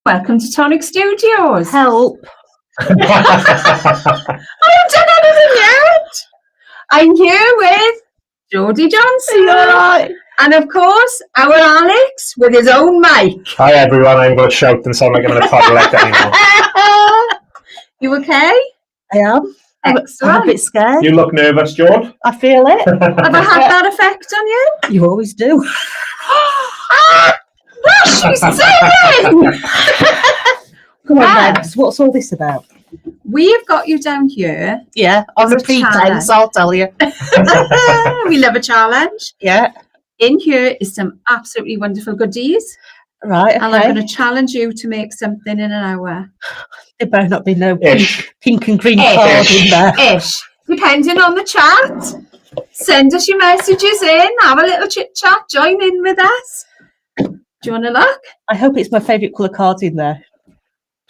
Welcome to Tonic Studios. Help. I haven't done anything yet. I'm here with Jodie Johnson. Right. And of course, our Alex with his own mic. Hi everyone, I'm going to shout and sound like I'm in a toilet anymore. You okay? I am. Excellent. I'm a bit scared. You look nervous, George. I feel it. Have I had that effect on you? You always do. She's singing! Come on, Ah. then. What's all this about? We've got you down here. Yeah, on the It's a pretense, challenge. I'll tell you. We love a challenge. Yeah. In here is some absolutely wonderful goodies. Right, And I'm okay. going to challenge you to make something in an hour. There better not be no Ish. pink and green Ish. card in there. Ish. Depending on the chat. Send us your messages in. Have a little chit chat. Join in with us. Do you want to look? I hope it's my favourite colour cards in there.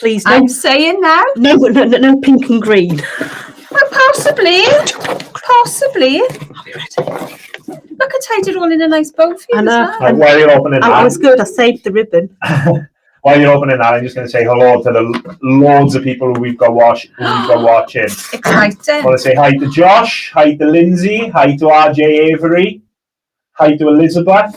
Please, no. I'm saying now. No pink and green. Well, possibly. Possibly. Are we ready? Look, I tied it all in a nice bow for you I as know. well. While you're opening I that, was good. I saved the ribbon. while you're opening that, I'm just going to say hello to the loads of people who we've got watching. I Exciting. want to say hi to Josh, hi to Lindsay, hi to RJ Avery, hi to Elizabeth.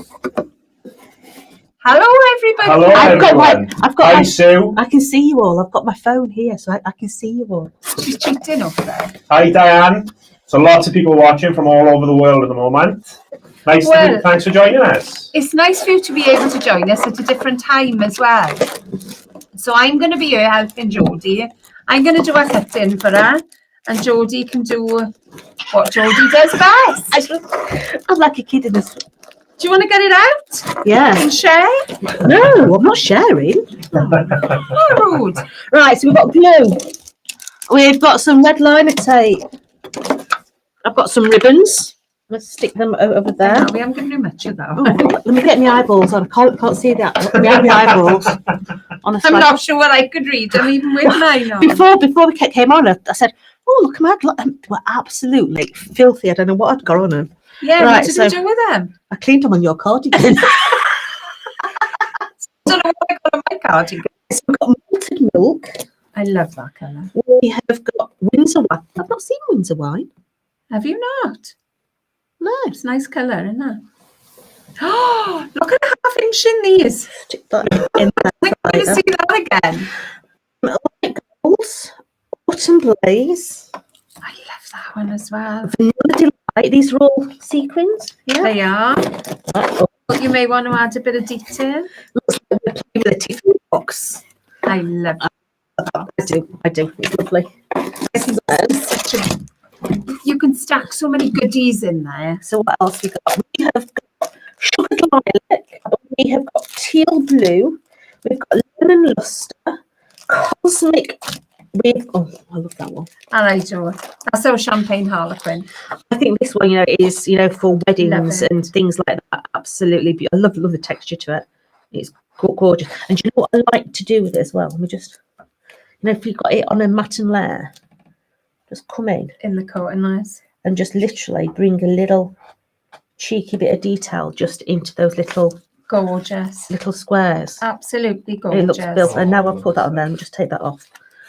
Hello, everybody. Hello, everyone. Hi, Sue. I can see you all. I've got my phone here, so I can see you all. She's cheating up there. Hi, Diane. So lots of people watching from all over the world at the moment. Nice. Well- Thanks for joining us. It's nice for you to be able to join us at a different time as well. So I'm going to be here helping Jodie. I'm going to do a cutting for her, and Jodie can do what Jodie does best. I'm like a kid in this. Do you want to get it out Yeah. and share? No, I'm not sharing. Oh, rude. Right, so we've got glue. We've got some red liner tape. I've got some ribbons. Let's stick them over there. No, we haven't given you much of that. Oh, let me get my eyeballs on. I can't see that. Let me have my eyeballs. Honestly. I'm not sure what I could read them even with mine on. Before we came on, I said, "Oh, look, they were absolutely filthy. I don't know what I'd got on them. Yeah, Right, what did so- you do with them? I cleaned them on your cardigan." Don't know what I got on my cardigan. So we've got malted milk. I love that colour. We have got Windsor wine. I've not seen Windsor wine. Have you not? No. It's a nice colour, isn't it? Oh, look at the half-inch in these. Stick that in there. I'm going to see that again. Light Goals, Autumn Blaze, I love that one as well. Vanilla Delight. These are all sequins. Yeah. They are. Oh, But you may want to add a bit of detail. looks like we're playing with a Tiffany box. I love that. I do. It's lovely. Such a, you can stack so many goodies in there. So what else we got? We have got sugared lilac. We have got teal blue. We've got lemon luster. Cosmic. Oh, I love that one. And I do. That's our champagne harlequin. I think this one, is for weddings Love it. and things like that. Absolutely beautiful. I love the texture to it. It's gorgeous. And do you know what I like to do with it as well? Let me just, if you've got it on a matten layer, just come in In the coat, and nice. and just literally bring a little cheeky bit of detail just into those little Gorgeous. squares. Absolutely It looks gorgeous. built. And now I'll put that on there and just take that off.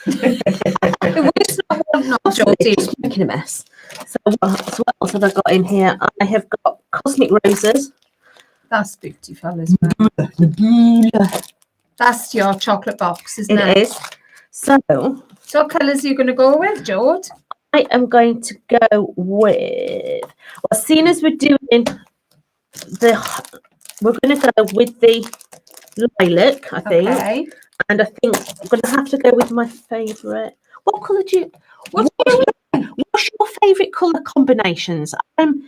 It's not one, not It's Jodie. making a mess. So what else have I got in here? I have got Cosmic Roses. That's beautiful as well. That's your chocolate box, isn't it? It is. So So what colours are you going to go with, Jode? I am going to go with, well, seeing as we're doing we're going to go with the lilac, I think. Okay. And I think I'm going to have to go with my favourite. What colour do you, what's your favourite colour combinations? I'm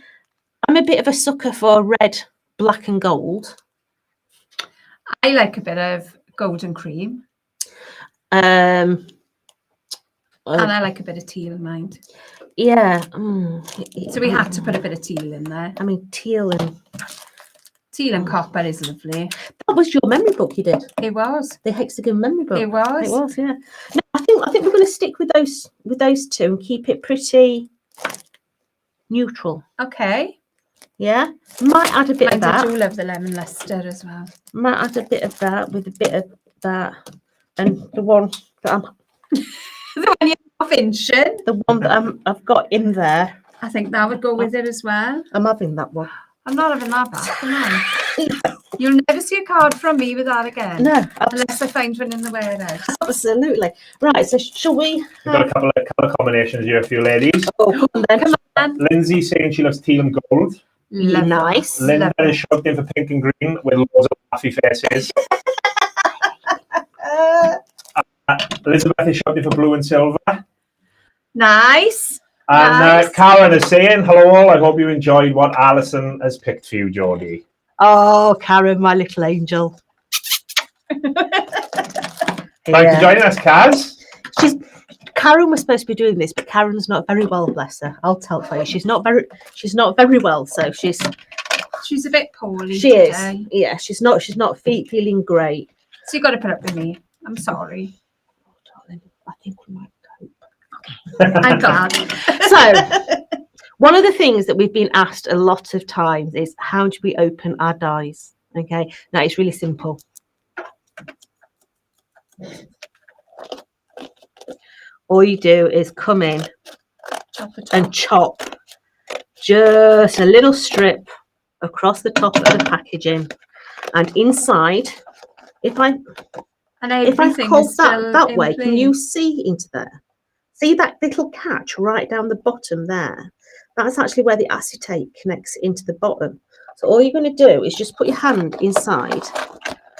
a bit of a sucker for red, black and gold. I like a bit of golden cream. And And I like a bit of teal, mind. yeah. So we had to put a bit of teal in there. I mean, teal and Teal and copper is lovely. that was your memory book you did. It was. The hexagon memory book. It was. It was, yeah. No, I think we're going to stick with those two and keep it pretty neutral. Okay. Yeah. Might add a bit of And I that. do love the lemon luster as well. Might add a bit of that with a bit of that. and the one that The one you're I've got in there. I think that would go with it as well. I'm having that one. I'm not having that back, am I? You'll never see a card from me with that again. No, Unless I find one in the warehouse. absolutely. Right, so shall we? We've got a couple of colour combinations here for you ladies. Oh, come on then. Come on. Lindsay saying she loves teal and gold. Love Nice. Linda Love is shouting for pink and green with loads of laughy faces. Elizabeth is shouting for blue and silver. Nice. And Nice. Karen is saying, hello all, I hope you enjoyed what Alison has picked for you, Geordie. Oh, Karen, my little angel. Thanks for joining us, Kaz. Karen was supposed to be doing this, but Karen's not very well, bless her. I'll tell her. She's not very well, so she's a bit poorly she today. is. Yeah, she's not feeling great. So you got to put up with me. I'm sorry. Oh, darling, I think we might cope. I'm glad. So, one of the things that we've been asked a lot of times is how do we open our dies? Okay, now it's really simple. All you do is come in and chop just a little strip across the top of the packaging, and inside, if I hold that way, can you see into there? See that little catch right down the bottom there? That's actually where the acetate connects into the bottom. So all you're going to do is just put your hand inside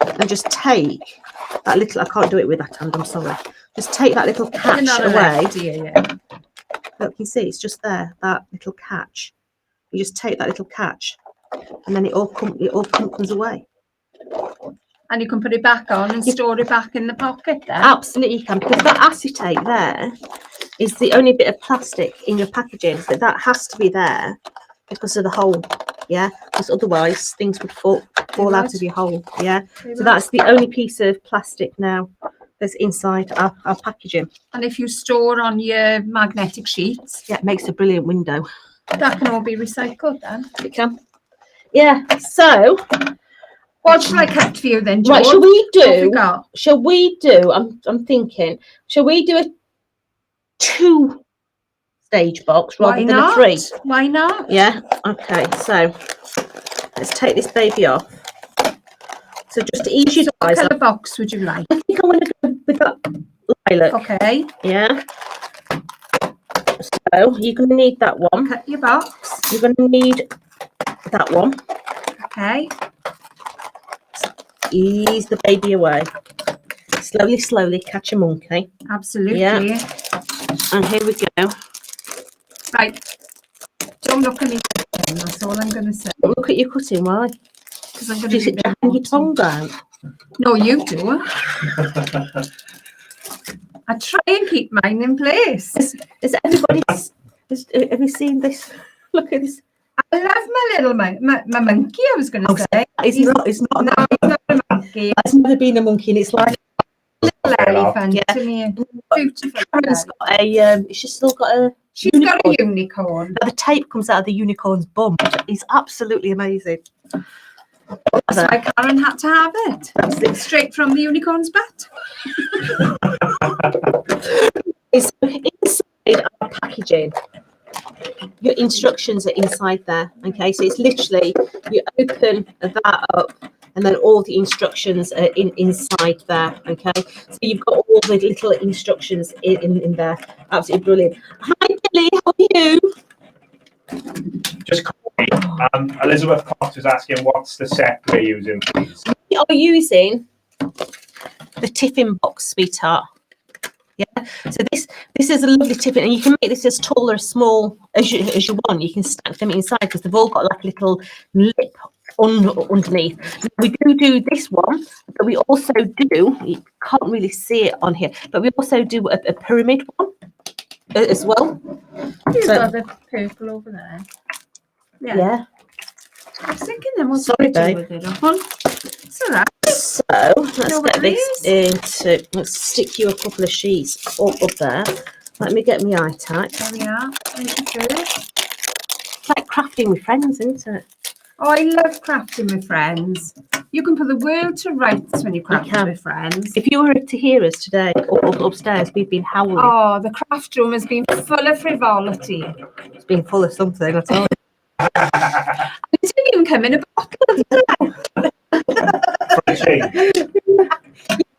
and just take that little, I can't do it with that hand, I'm sorry. Just take that little catch away. Look, you see, it's just there, that little catch. You just take that little catch and then it all comes away. And you can put it back on and store it back in the pocket then. Absolutely you can, because that acetate there is the only bit of plastic in your packaging, so that has to be there because of the hole, yeah? Because otherwise things would fall out of your hole, yeah? So that's the only piece of plastic now that's inside our packaging. And if you store on your magnetic sheets, Yeah, it makes a brilliant window. that can all be recycled then. It can. Yeah, so What shall I cut for you then, George? right, Shall we do? I'm thinking, shall we do a 2-stage box rather than a 3? Why not? Yeah, okay, so let's take this baby off. So just to ease your What eyes colour up, box would you like? I think I want to go with that lilac. Okay, Yeah. So you're going to need that one. cut your box. You're going to need that one. Okay, Ease the baby away. Slowly, slowly catch a monkey. absolutely. Yeah. And here we go. Right, don't look at me. That's all I'm going to say. Look at your cutting, why? Because I'm going Do you to hang your tongue down? No, you do. I try and keep mine in place. Is everybody? Have you seen this? Look at this. I love my little my monkey. I was going to say. It's not. It's not. No, he's not a monkey. It's never been a monkey, and it's like A little elephant Yeah. to me. Beautiful. Karen's got a. She's still got a. She's got a unicorn. The tape comes out of the unicorn's bum. It's absolutely amazing. That's why Karen had to have it. That's it. Straight from the unicorn's butt. It's inside our packaging. Your instructions are inside there. Okay, so it's literally you open that up, and then all the instructions are inside there. Okay, so you've got all the little instructions in there. Absolutely brilliant. Hi Billy, how are you? Just quickly, Elizabeth Cox is asking what's the set we're using, please. We are using the tiffin box, sweetheart. Yeah, so this is a lovely tiffin, and you can make this as tall or as small as you want. You can stack them inside because they've all got like a little lip underneath. Now, we do this one, but we also do. You can't really see it on here, but we also do a pyramid one as well. You've So- got the purple over there. Yeah. Yeah. I was thinking then what's Sorry, to do babe. with it? It's all right. So let's Know what get it this into. Let's stick you a couple of sheets up there. Let me get my eye tack. There we are. Thank you for it. It's like crafting with friends, isn't it? Oh, I love crafting with friends. You can put the world to rights when you craft can. with friends. If you were to hear us today upstairs, we've been howling. Oh, the craft room has been full of frivolity. It's been full of something, I tell you. It didn't even come in a bottle. For a change.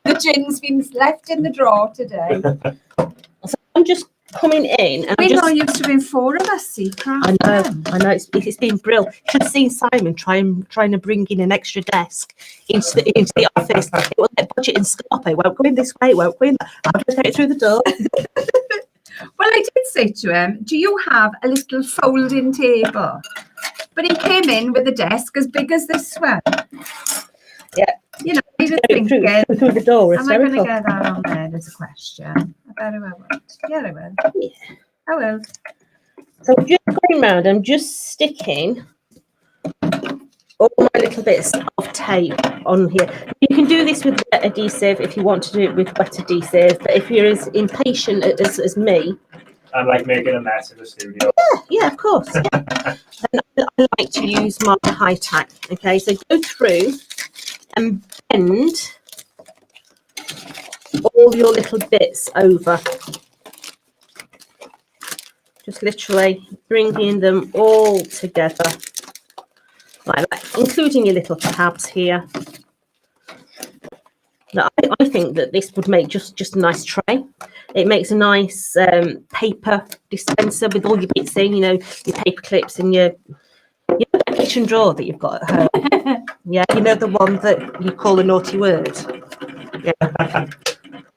The gin's been left in the drawer today. So I'm just coming in and We're I'm not just... used to being four of us, see, craft. I know, it's been brilliant. Should have seen Simon trying to bring in an extra desk into the office. It will let budget and stop. It won't go in this way, it won't go in that. I'll just take it through the door. Well, I did say to him, do you have a little folding table? But he came in with a desk as big as this one. Yeah. You know, he was Through thinking, the door. am I going to Hysterical. get that on there? There's a question. I bet I won't. Yeah, I will. Yeah. I will. So I'm just going round, I'm just sticking all my little bits of tape on here. You can do this with wet adhesive if you want to do it with wet adhesive, but if you're as impatient as me, I'm like making a mess in the studio. yeah, of course. Yeah. And I like to use my high tack. Okay, so go through and bend all your little bits over. Just literally bringing them all together like that, including your little tabs here. Now, I think that this would make just a nice tray. It makes a nice paper dispenser with all your bits in, you know, your paper clips and your kitchen drawer that you've got at home. Yeah, you know, the one that you call a naughty word. Yeah,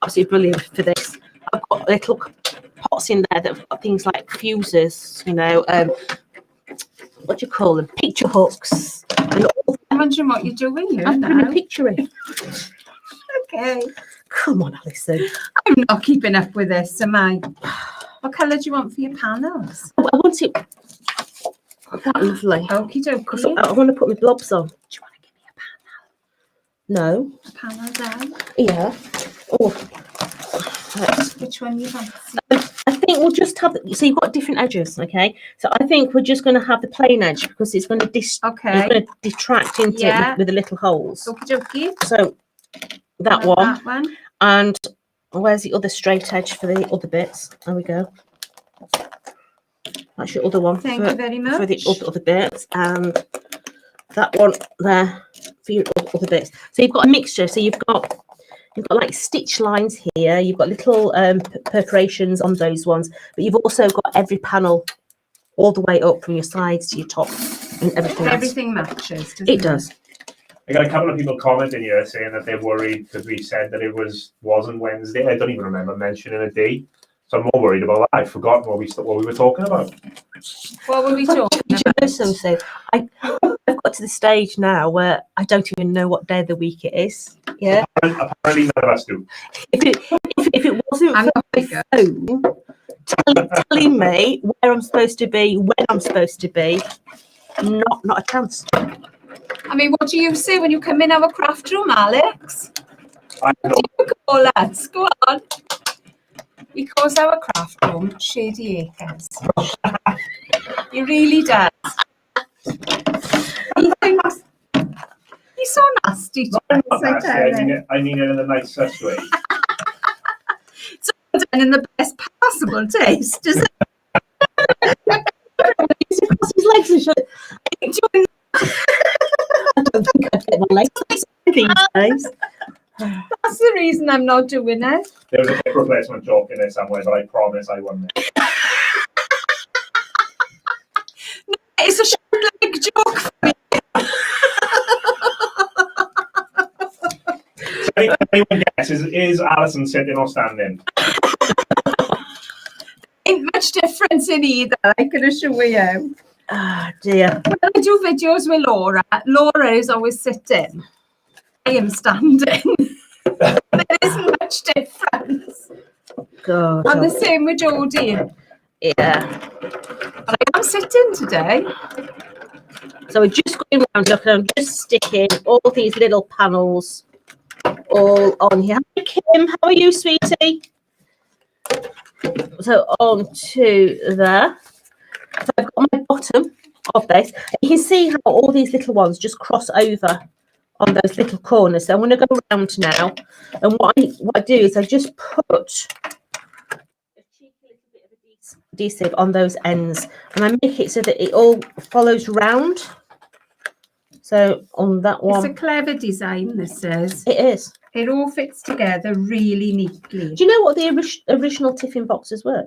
absolutely brilliant for this. I've got little pots in there that have got things like fuses, you know, what do you call them? Picture hooks. And all. I'm wondering what you're doing here I'm putting a now. picture in. Okay. Come on, Alison. I'm not keeping up with this, am I? What colour do you want for your panels? I want it that lovely. Okie Because dokie. I want to put my blobs on. Do you want to give me No. a panel down? Yeah. Oh. Right. Which one you fancy? I think we'll just have. So you've got different edges, okay? So I think we're just going to have the plain edge because it's going to it's Okay. going to detract into Yeah. it with the little holes. Okie dokie. So that Like one. That one. And where's the other straight edge for the other bits? There we go. That's your other one Thank you very much. for the other bits, and that one there for your other bits. So you've got a mixture. So you've got like stitch lines here. You've got little perforations on those ones, but you've also got every panel all the way up from your sides to your top and everything else. Everything matches. doesn't It does. I got a couple of people commenting here saying that they're worried because we said that it wasn't Wednesday. I don't even remember mentioning a day, so I'm more worried about that. I've forgotten what we were talking about. What were we talking Do you know about? something? I've got to the stage now where I don't even know what day of the week it is. Yeah. Apparently none of us do. If it wasn't I'm for not my bigger. phone telling me where I'm supposed to be, when I'm supposed to be, not a chance. I mean, what do you say when you come in our craft room, Alex? I know. You call us. Go on. We call our craft room Shady Acres. He really does. He thinks he's so nasty. I'm not James, nasty. I mean it in the nicest way. Done in the best possible taste, is it? His legs are shut. I don't think I'd get my legs these days. That's the reason I'm not doing it. There was a hip replacement joke in there somewhere, but I promise I won it. It's a short leg joke for me. So anyone guesses, is Alison sitting or standing? Ain't much difference in either, I can assure you. Ah, dear. When I do videos with Laura, Laura is always sitting. I am standing. There isn't much difference. God. I'm the same with Jodie. Yeah. But I am sitting today. So we're just going around, look, and I'm just sticking all these little panels all on here. Hi, Kim, how are you, sweetie? So on to there. So I've got my bottom of this. You can see how all these little ones just cross over on those little corners. So I'm going to go around now, and what I do is I just put a cheeky little bit of adhesive on those ends, and I make it so that it all follows round. So on that It's one, a clever design, this is. it is. It all fits together really neatly. Do you know what the original tiffin boxes were?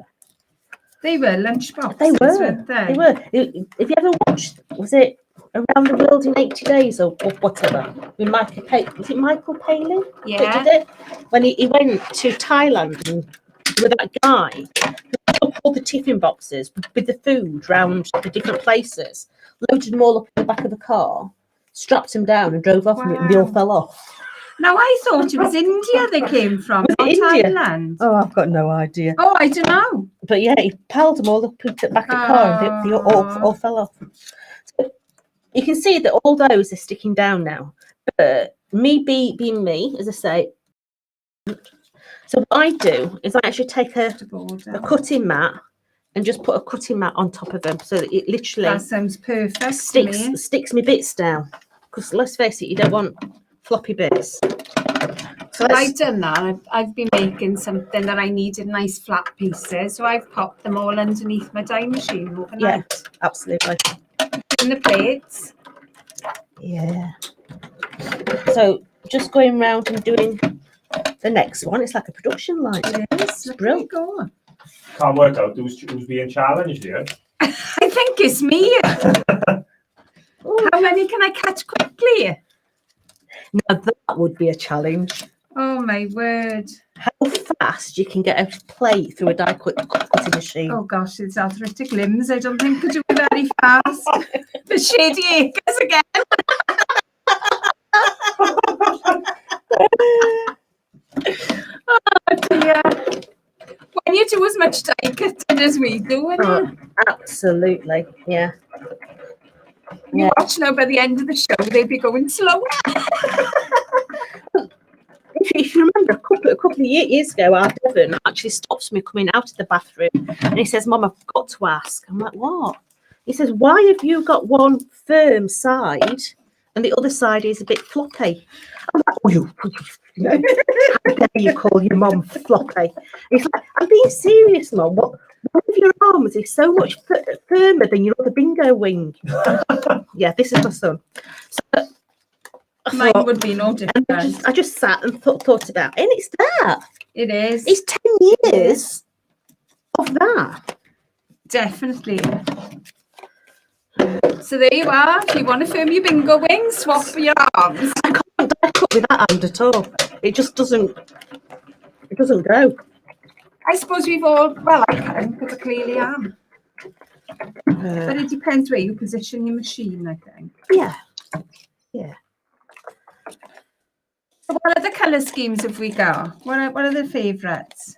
They were lunch boxes, They were. weren't they? They were. If you ever watched, was it Around the World in 80 Days or whatever? With Michael was it Michael Palin? Yeah. That did it? When he went to Thailand and with that guy, he took all the tiffin boxes with the food round the different places, loaded them all up in the back of the car, strapped them down and drove off, and they all Wow. fell off. Now, I thought it was India they came from, Was it not India? Thailand. Oh, I've got no idea. Oh, I don't know. But yeah, he piled them all up into the back of the car and they all fell off. So you can see that all those are sticking down now. But me being me, as I say, so what I do is I actually take a cutting mat and just put a cutting mat on top of them so that it literally That sounds perfect to me. sticks me bits down. Because let's face it, you don't want floppy bits. So Well, I've done that. I've been making something that I needed nice flat pieces, so I've popped them all underneath my die machine overnight. absolutely. In the plates. Yeah. So just going round and doing the next one. It's like a production line. It is. Look, there you brilliant. go. Can't work out who's being challenged here. I think it's me. How many can I catch quickly? Now that would be a challenge. Oh my word. How fast you can get a plate through a die cutting machine. Oh gosh, it's arthritic limbs. I don't think could do it very fast. The shady acres again. Oh dear. When you do as much die cutting as we do, and Oh, absolutely. Yeah. you watch now by the end of the show, they'd be going slower. If you remember, a couple of years ago, our Devon actually stops me coming out of the bathroom and he says, "Mum, I've got to ask." I'm like, "What?" He says, "Why have you got one firm side and the other side is a bit floppy?" I'm like, "Oh, how dare you call your mum floppy?" He's like, "I'm being serious, Mum. One of your arms is so much firmer than your other bingo wing." Yeah, this is my son. So, Mine would be no different. I just sat and thought about it, and it's that. It is. It's 10 years of that. Definitely. So there you are. If you want to firm your bingo wings, swap for your arms. I can't die cut with that hand at all. It just doesn't. It doesn't go. I suppose we've all, well, I can, because I clearly am. But it depends where you position your machine, I think. Yeah. So what other colour schemes have we got? What are the favourites?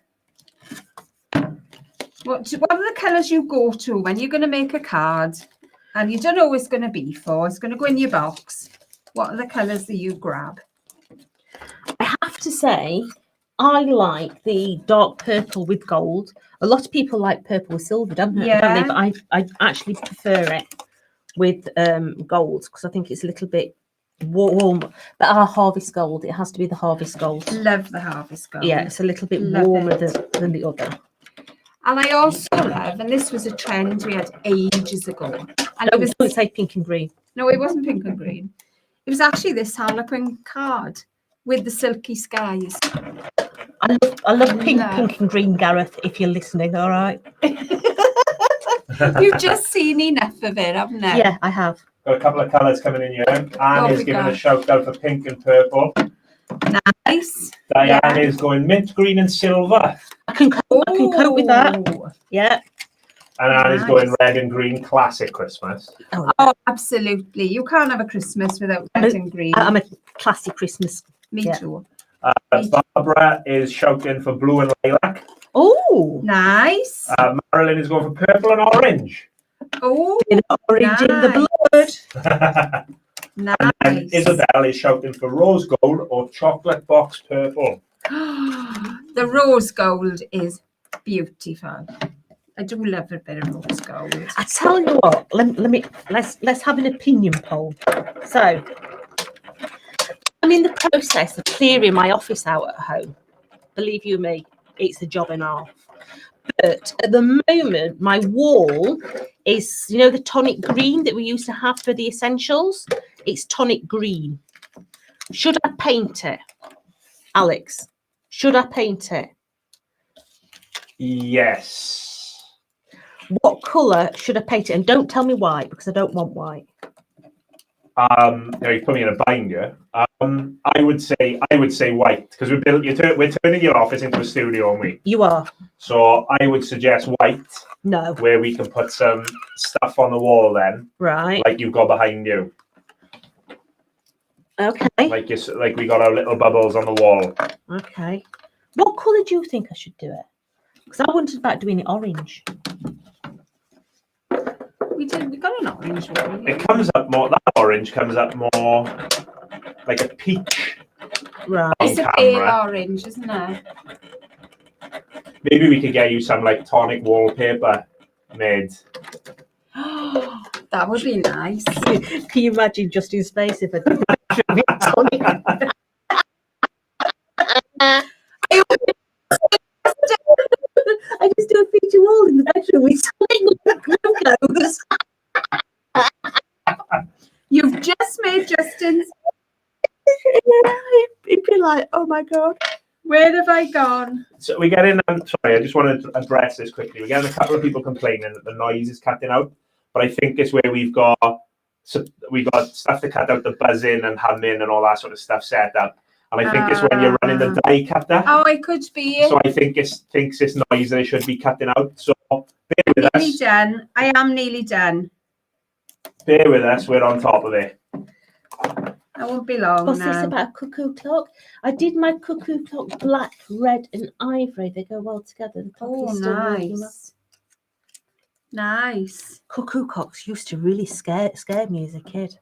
What are the colours you go to when you're going to make a card and you don't know what it's going to be for? It's going to go in your box. What are the colours that you grab? I have to say, I like the dark purple with gold. A lot of people like purple with silver, don't they? Yeah. But I actually prefer it with gold because I think it's a little bit warm. But our harvest gold, it has to be the harvest gold. Love the harvest gold. Yeah, it's a little bit Love warmer it. than the other. And I also love, and this was a trend we had ages ago. And it was Don't say pink and green. no, it wasn't pink and green. It was actually this Harlequin card with the silky skies. I love pink No. and green, Gareth, if you're listening, all right? You've just seen enough of it, haven't you? Yeah, I have. Got a couple of colours coming in here. Anne Oh, is we giving got- a shout out for pink and purple. Nice. Diane Yeah. is going mint, green, and silver. I can cope with that. Oh. Yeah. And Anne is Nice. going red and green, classic Christmas. Oh, absolutely. You can't have a Christmas without red and green. I'm a classic Christmas. Me yeah. too. Barbara is shouting for blue and lilac. Oh, Nice. Marilyn is going for purple and orange. Oh, in orange in the blood. nice. And Isabel is shouting for rose gold or chocolate box purple. The rose gold is beautiful. I do love a bit of rose gold. I tell you what, let's have an opinion poll. So, I'm in the process of clearing my office out at home. Believe you me, it's a job and a half. But at the moment, my wall is, you know, the tonic green that we used to have for the essentials? It's tonic green. Should I paint it? Alex, should I paint it? Yes. What colour should I paint it? And don't tell me white, because I don't want white. You put me in a binder. I would say white, because we're turning your office into a studio, aren't we? You are? So I would suggest white, No. where we can put some stuff on the wall then, Right. like you've got behind you. Okay. Like we got our little bubbles on the wall. Okay. What colour do you think I should do it? Because I wanted about doing it orange. We got an orange one. It comes up more. That orange comes up more like a peach. Right. It's a camera. pale orange, isn't it? Maybe we could get you some like tonic wallpaper made. That would be nice. Can you imagine Justin's face if I did that? I just do a feature wall in the bedroom with logos. You've just made Justin's. It'd be like, oh my god. Where have I gone? So we get in. Sorry, I just want to address this quickly. We're getting a couple of people complaining that the noise is cutting out, but I think it's where we got stuff to cut out the buzzing and humming and all that sort of stuff set up. And I think it's when you're running the die cutter. Oh, it could be. So I think thinks it's noise that it should be cutting out. So bear with Nearly us. done. I am nearly done. Bear with us. We're on top of it. I won't be long What's this now. about a cuckoo clock? I did my cuckoo clock black, red, and ivory. They go well together. The clock Oh, is still working well. nice. Nice. Cuckoo clocks used to really scare me as a kid.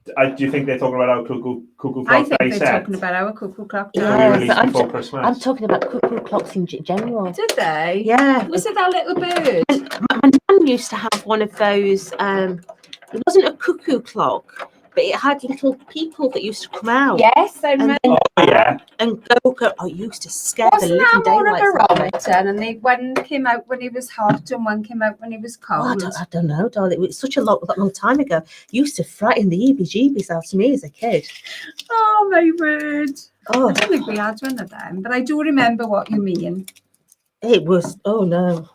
Do you think they're talking about our cuckoo clock I think that he they're said? talking about our cuckoo clock. That Yeah. we released I'm before t- Christmas. I'm talking about cuckoo clocks in general. Did they? Yeah. Was it that little bird? My nan used to have one of those. It wasn't a cuckoo clock, but it had little people that used to come out Yes, I remember. Oh yeah. and go. Oh, it used to scare the Wasn't living that more of daylights a out of me. barometer? And one came out when it was hot and one came out when it was Oh, cold. I don't know, darling. It was such a long time ago. Used to frighten the heebie-jeebies out of me as a kid. Oh, my word. Oh, I don't think we had one of them, but I do remember what you mean. it was. Oh no.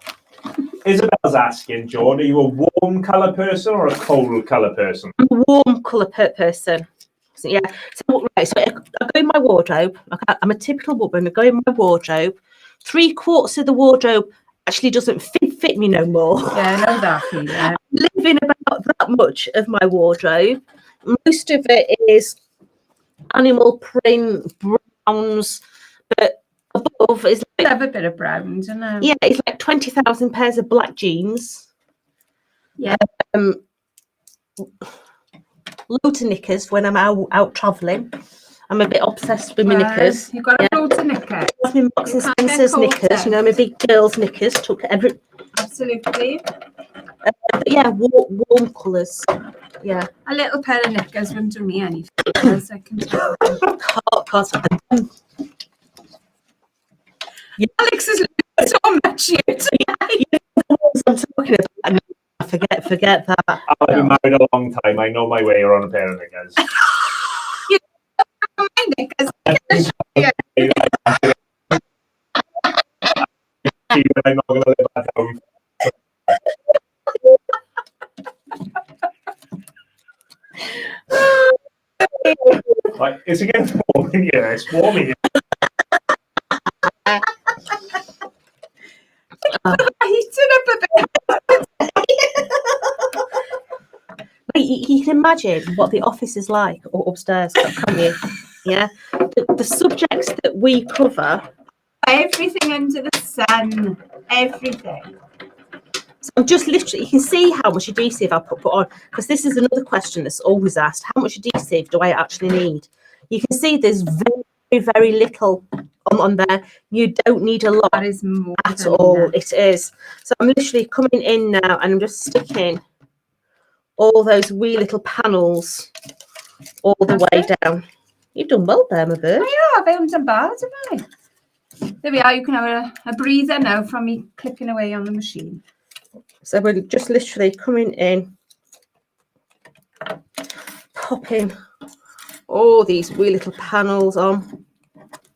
Isabel's asking, John, are you a warm colour person or a cold colour person? I'm a warm colour person. So, yeah. So right. So I go in my wardrobe. I'm a typical woman. I go in my wardrobe. 3/4 of the wardrobe actually doesn't fit me no more. Yeah, I know that feeling. I live in about that much of my wardrobe. Most of it is animal print, browns, but above is like, Have a bit of brown, isn't it? yeah, it's like 20,000 pairs of black jeans. Yeah. Loads of knickers when I'm out travelling. I'm a bit obsessed with my knickers. You've got a Yeah. load of knickers. I've been Marks and You can't get Spencer's cold knickers, you know, my big girls' knickers. Took every, Absolutely. but yeah, warm colours. Yeah. A little pair of knickers wouldn't do me any favours, I can tell you. Cause Alex is losing so much here today. I'm talking about. And I forget that. I've been married a long time. I know my way around a pair of knickers. My knickers. I'm not going to live at home. Like, it's again warm in here. It's warm in here. Heating up a bit. You can imagine what the office is like or upstairs, can't you? Yeah. The subjects that we cover. Everything under the sun. Everything. So I'm just literally, you can see how much adhesive I put on, because this is another question that's always asked. How much adhesive do I actually need? You can see there's very, very little on there. You don't need a lot That is more at than all. enough. It is. So I'm literally coming in now and I'm just sticking all those wee little panels all the way down. You've done well there, my bird. I haven't done bad, have I? There we are. You can have a breather now from me clicking away on the machine. So we're just literally coming in, popping all these wee little panels on.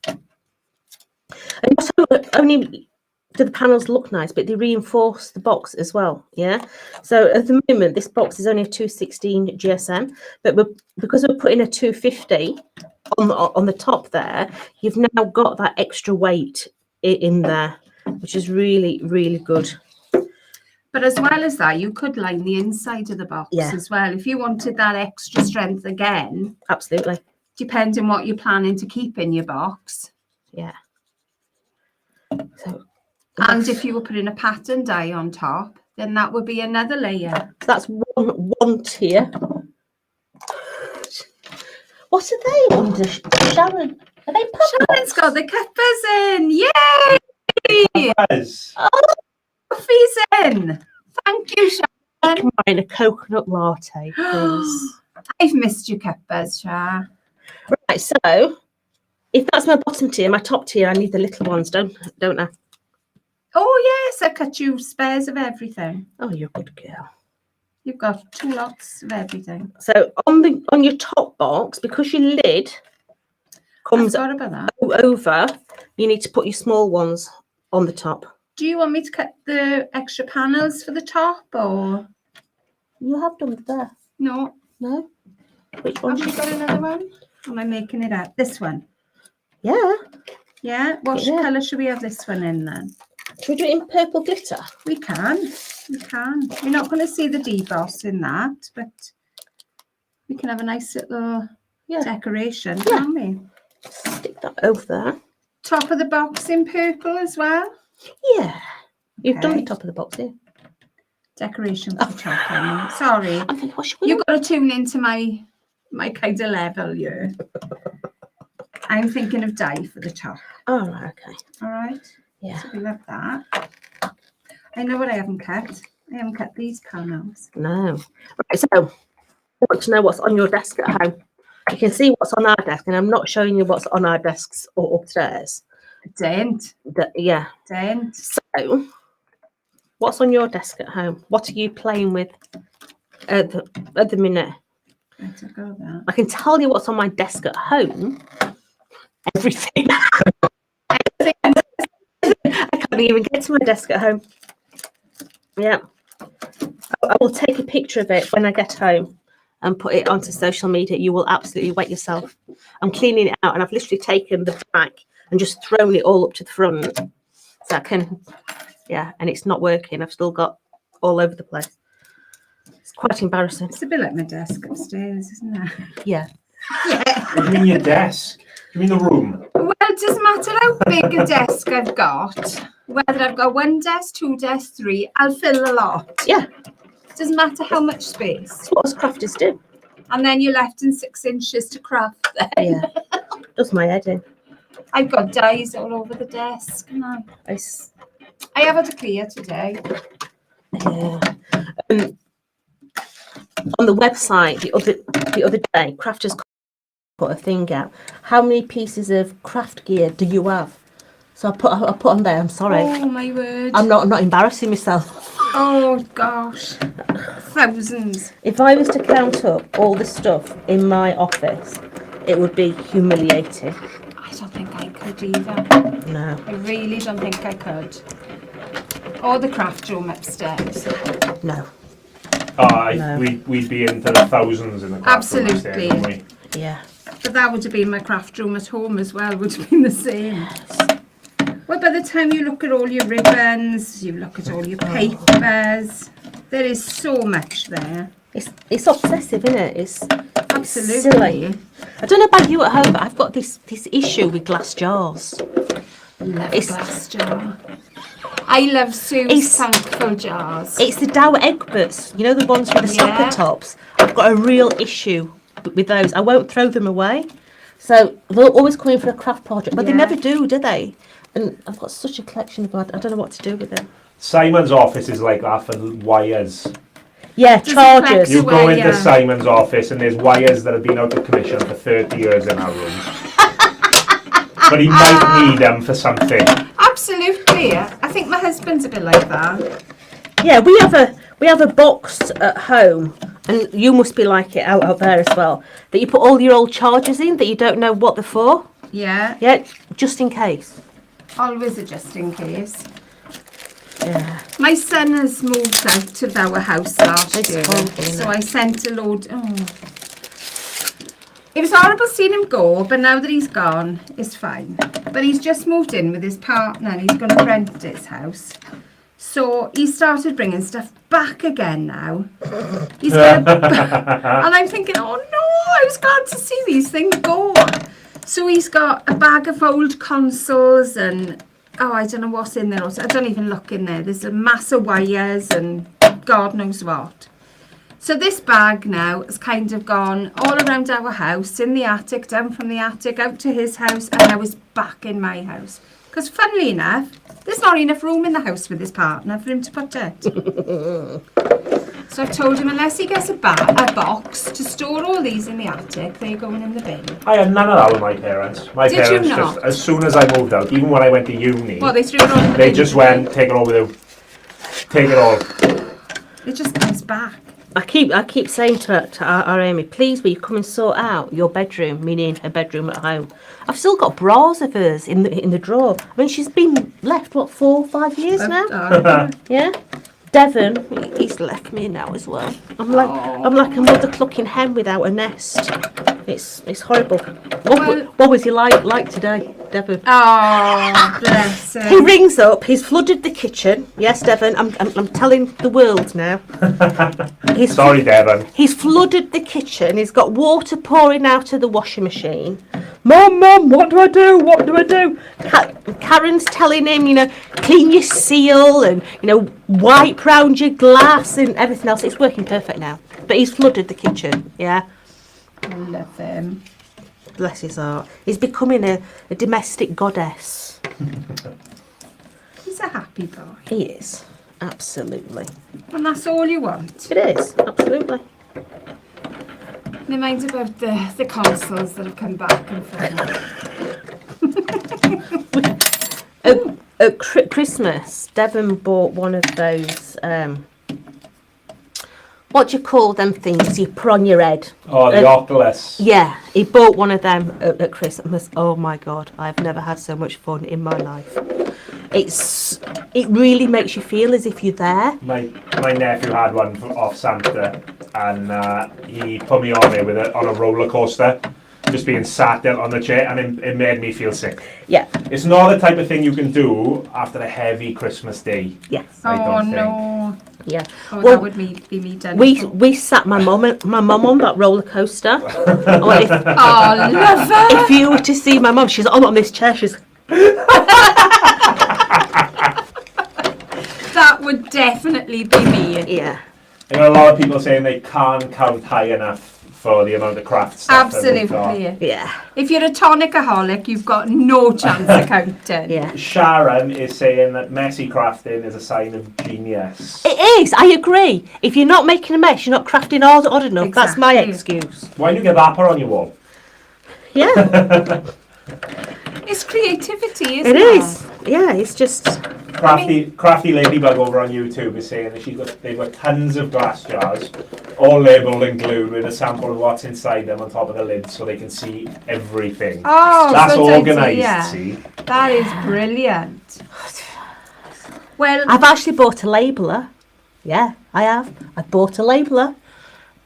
And not only do the panels look nice, but they reinforce the box as well. Yeah. So at the moment, this box is only a 216 GSM, but because we're putting a 250 on the top there, you've now got that extra weight in there, which is really, really good. But as well as that, you could line the inside of the box as well. If you wanted that extra strength again. Absolutely. Depending what you're planning to keep in your box. Yeah. So, and if you were putting a pattern die on top, then that would be another layer. So that's one tier. What are they under, Sharon? Are they puppets? Sharon's got the cuppers in. Yay! Yes. Oh, coffee's in. Thank you, Sharon. Mine a coconut latte, please. I've missed your cuppers, Sharon. Right, so if that's my bottom tier, my top tier, I need the little ones, don't I? Oh yes, I cut you spares of everything. Oh, you're a good girl. You've got 2 lots of everything. So on your top box, because your lid comes over, you need to put your small ones on the top. Do you want me to cut the extra panels for the top, or you have done there? No. Which one? Have you got another one? Or am I making it up? This one. Yeah. Yeah. What colour should we have this one in then? Should we do it in purple glitter? We can. You're not going to see the deboss in that, but we can have a nice little decoration, can't we? Stick that over there. Top of the box in purple as well? Yeah. You've done the top of the box here. Decoration for the top, I mean. Sorry. I'm thinking, You've got to tune into my kind of level here. I'm thinking of dye for the top. Oh, right, okay. All right. Yeah. So we love that. I know what I haven't cut. I haven't cut these panels. No. Right, so I want to know what's on your desk at home. You can see what's on our desk, and I'm not showing you what's on our desks or upstairs. Don't. Yeah. Don't. So, what's on your desk at home? What are you playing with at the minute? I can tell you what's on my desk at home. Everything. I can't even get to my desk at home. Yeah. I will take a picture of it when I get home and put it onto social media. You will absolutely wet yourself. I'm cleaning it out, and I've literally taken the back and just thrown it all up to the front. So I can, and it's not working. I've still got all over the place. It's quite embarrassing. It's a bit like my desk upstairs, isn't it? Yeah. What do you mean your desk? You mean the room? Well, it doesn't matter how big a desk I've got. Whether I've got 1 desk, 2 desks, 3, I'll fill a lot. Yeah. It doesn't matter how much space. That's what us crafters do. And then you're left in 6 inches to craft then. Yeah. Does my head in. I've got dies all over the desk. I have had to clear today. Yeah. On the website the other day, Crafters put a thing out. How many pieces of craft gear do you have? So I put on there. I'm sorry. Oh my word! I'm not embarrassing myself. Oh gosh, thousands. If I was to count up all the stuff in my office, it would be humiliating. I don't think I could either. No. I really don't think I could. Or the craft room upstairs. No. No. We'd be into the thousands in the craft room upstairs, wouldn't we? Yeah. But that would have been my craft room at home as well, would have been the same. Yes. Well, by the time you look at all your ribbons, you look at all your papers, there is so much there. It's obsessive, isn't it? It's absolutely silly. I don't know about you at home, but I've got this issue with glass jars. Love glass jar. I love Sue's thankful jars. It's the Dow Egberts, you know, the ones with the stopper tops. I've got a real issue with those. I won't throw them away. So they'll always come in for a craft project, but they never do they? And I've got such a collection of them. I don't know what to do with them. Simon's office is like that for wires. Yeah, Does it chargers. collect- You go Away, into yeah. Simon's office and there's wires that have been out of commission for 30 years in our room. But he might need them for something. Absolutely. I think my husband's a bit like that. Yeah, we have a box at home, and you must be like it out there as well. That you put all your old chargers in that you don't know what they're for. Yeah. Yeah, just in case. Always a just in case. Yeah. My son has moved out of our house last It's year. horrible, isn't So it? I sent a load. Oh. It was horrible seeing him go, but now that he's gone, it's fine. But he's just moved in with his partner and he's going to rent his house. So he started bringing stuff back again now. He's gonna, and I'm thinking, oh no, I was glad to see these things go. So he's got a bag of old consoles and, oh, I don't know what's in there. I don't even look in there. There's a mass of wires and God knows what. So this bag now has kind of gone all around our house, in the attic, down from the attic, out to his house, and now it's back in my house. Because funnily enough, there's not enough room in the house with his partner for him to put it. So I've told him unless he gets a box to store all these in the attic, they're going in the bin. I had none of that with my parents. My Did you parents not? just, as soon as I moved out, even when I went to uni, Well, they threw it all in the they bin. just went, take it all with you. Take it all. It just comes back. I keep saying to our Amy, please will you come and sort out your bedroom, meaning her bedroom at home. I've still got bras of hers in the drawer. I mean, she's been left, what, 4 or 5 years now? Yeah. Devon, he's left me now as well. I'm like a mother clucking hen without a nest. It's horrible. What was he like today, Devon? Oh, bless He him. rings up. He's flooded the kitchen. Yes, Devon. I'm telling the world now. Sorry, Devon. He's flooded the kitchen. He's got water pouring out of the washing machine. Mum, what do I do? What do I do? Karen's telling him, clean your seal and, wipe round your glass and everything else. It's working perfect now. But he's flooded the kitchen, yeah. I love him. Bless his heart. He's becoming a domestic goddess. He's a happy boy. He is. Absolutely. And that's all you want. It is. Absolutely. Never mind about the consoles that have come back and forth. At Christmas, Devon bought one of those, what do you call them things you put on your head? Oh, the Oculus. Yeah, he bought one of them at Christmas. Oh my God, I've never had so much fun in my life. It really makes you feel as if you're there. My nephew had one off Santa, and he put me on it on a roller coaster, just being sat there on the chair, and it made me feel sick. Yeah, It's not the type of thing you can do after a heavy Christmas day. yes, I Oh don't think. no. yeah. Oh, Well, that would be me done. we sat my mum on that roller coaster. Oh, if, Oh, love her. if you were to see my mum, she's on this chair. She's That would definitely be me. yeah. You know, a lot of people saying they can't count high enough for the amount of craft stuff that we've got. Absolutely. Yeah, If you're a tonicaholic, you've got no chance of counting. yeah. Sharon is saying that messy crafting is a sign of genius. It is. I agree. If you're not making a mess, you're not crafting odd enough. That's my Exactly. excuse. Why do you get that put on your wall? Yeah, It's creativity, isn't it it? is. Yeah, it's just. Crafty Ladybug over on YouTube is saying that they've got tons of glass jars, all labelled and glued with a sample of what's inside them on top of the lid, so they can see everything. Oh, That's good organised. idea. See, That is brilliant. Well, I've actually bought a labeler. Yeah, I have. I bought a labeler,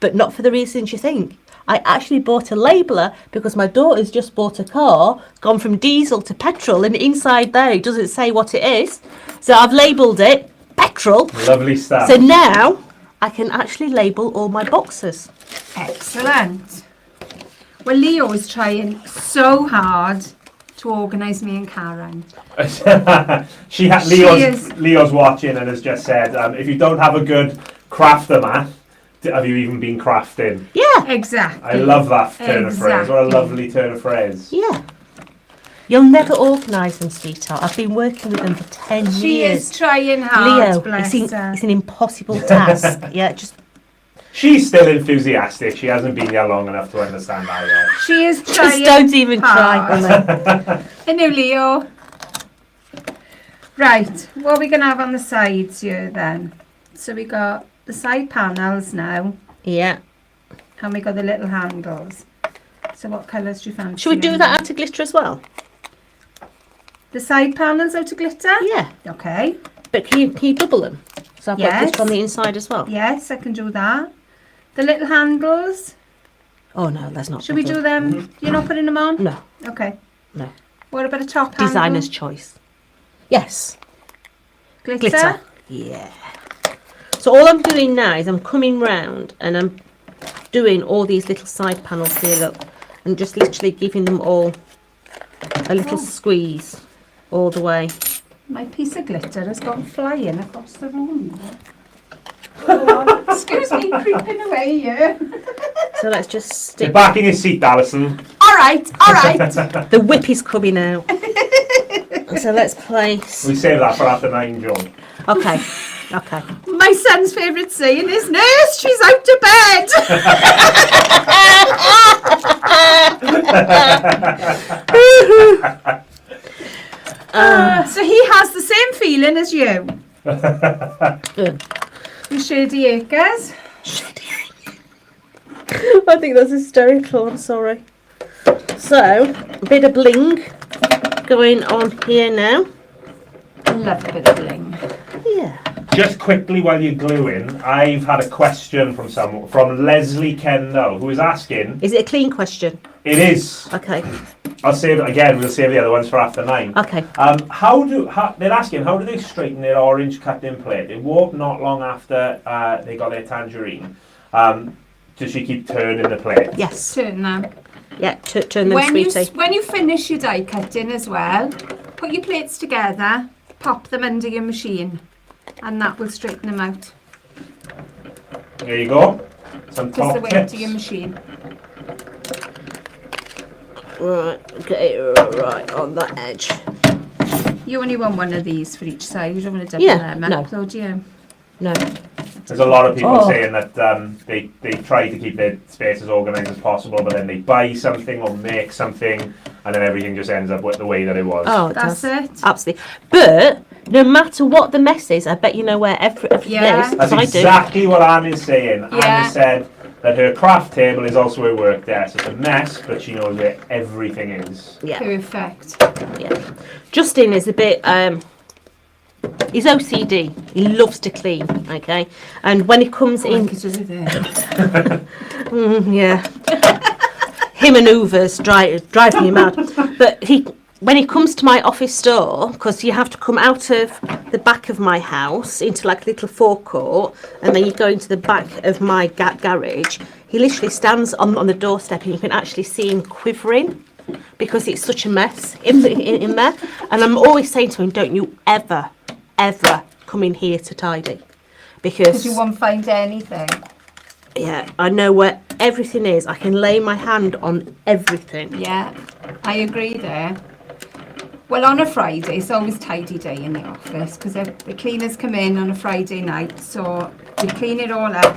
but not for the reasons you think. I actually bought a labeler because my daughter's just bought a car, gone from diesel to petrol, and inside there it doesn't say what it is. So I've labelled it petrol. lovely stuff. So now I can actually label all my boxes. excellent. Well, Leo is trying so hard to organise me and Karen. Leo's watching and has just said, if you don't have a good crafter mat, have you even been crafting? Yeah, Exactly. I love that turn of phrase. What a Exactly. lovely turn of phrase. yeah. You'll never organise them, sweetheart. I've been working with them for 10 She years. is trying hard, Leo, bless it's her. an impossible task. Yeah, just She's still enthusiastic. She hasn't been here long enough to understand that yet. She is Just trying. don't even try. hard. Hello, Leo. Right, what are we going to have on the sides here then? So we got the side panels now, Yeah. and we got the little handles. So what colours do you fancy? Should we do in that there? out of glitter as well? The side panels out of glitter? Yeah. Okay. But can you double them? So I've got Yes. glitter on the inside as well. Yes, I can do that. The little handles. Oh no, that's not. Should we do them? You're not putting them on? No. Okay. No. What about a top handle? Designer's choice. Yes. Glitter? Glitter. Yeah. So all I'm doing now is I'm coming round and I'm doing all these little side panels here, look, and just literally giving them all a little squeeze all the way. My piece of glitter has gone flying across the room. Oh, excuse me, creeping away here. So let's just Get stick. back in your seat, Alison. All right, all right. The whip is coming out. So let's place. We save that for after 9, John. Okay. Okay. My son's favourite saying is, "Nurse, she's out to bed." So he has the same feeling as you. Good. You Shady Acres. I think that's hysterical. I'm sorry. So a bit of bling going on here now. I love a bit of bling. Yeah. Just quickly while you're gluing, I've had a question from Leslie Kendall, who is asking. Is it a clean question? It is. Okay. I'll save it again. We'll save the other ones for after 9. Okay. They're asking how do they straighten their orange cut-in plate? It walked not long after they got their tangerine. Does she keep turning the plate? Yes. Turn them. Yeah. Turn them, sweetie. When you finish your die cutting as well, put your plates together, pop them under your machine, and that will straighten them out. There you go. Some Just top the weight tips. of your machine. Right. Okay. Right on that edge. You only want one of these for each side. You don't want to double Yeah, them no. up, though, do you? No. There's a lot of people Oh. saying that they try to keep their space as organised as possible, but then they buy something or make something, and then everything just ends up with the way that it was. Oh, it That's does. it. Absolutely. But no matter what the mess is, I bet you know where everything Yeah. is. 'cause That's I do. exactly what Anne is saying. Yeah. Anne has said that her craft table is also her work desk. It's a mess, but she knows where everything is. Yeah. Perfect. Yeah. Justin is a bit he's OCD. He loves to clean, okay? And when he comes in yeah. Him and Hoovers drive me mad. But when he comes to my office door, because you have to come out of the back of my house into like a little forecourt, and then you go into the back of my garage, he literally stands on the doorstep and you can actually see him quivering because it's such a mess in there. And I'm always saying to him, don't you ever come in here to tidy. Because you won't find anything. Yeah, I know where everything is. I can lay my hand on everything. Yeah, I agree there. Well, on a Friday, it's always tidy day in the office because the cleaners come in on a Friday night, so we clean it all up.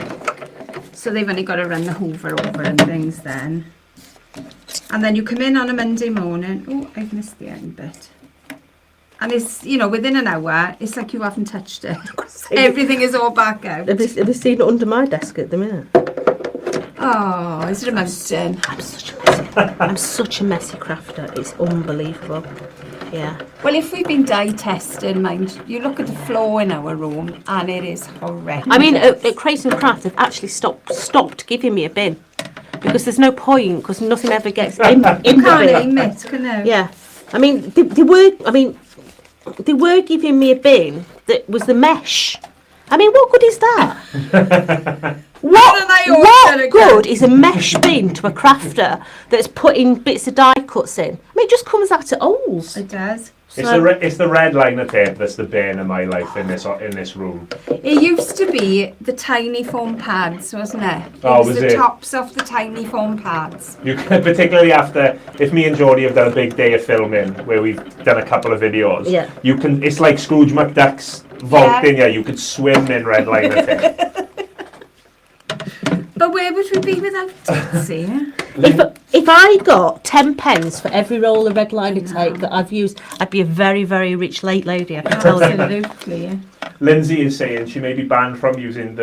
So they've only got to run the hoover over and things then. And then you come in on a Monday morning. Oh, I've missed the end bit. And it's, within an hour, it's like you haven't touched it. Everything is all back out. Have you seen it under my desk at the minute? Oh, is it a mountain? I'm such a messy crafter. It's unbelievable. Yeah. Well, if we've been dye testing, mind, you look at the floor in our room and it is horrendous. I mean, at Creighton Craft, they've actually stopped giving me a bin because there's no point because nothing ever gets in the you can't bin. aim it, can you? Yeah. I mean, they were giving me a bin that was the mesh. I mean, what good is that? What good is a mesh bin to a crafter that's putting bits of die cuts in? I mean, it just comes out at holes. It does. It's the red liner tape that's the bane of my life in this room. It used to be the tiny foam pads, wasn't it? Oh, was was the it? tops of the tiny foam pads. You can, particularly after, if me and Geordie have done a big day of filming where we've done a couple of videos, Yeah. you can. It's like Scrooge McDuck's vault in here. You could swim in red liner tape. But where would we be without Tootsie? If I got 10 pence for every roll of red liner tape that I've used, I'd be a very, very rich late lady, I can tell you. Absolutely. Lindsay is saying she may be banned from using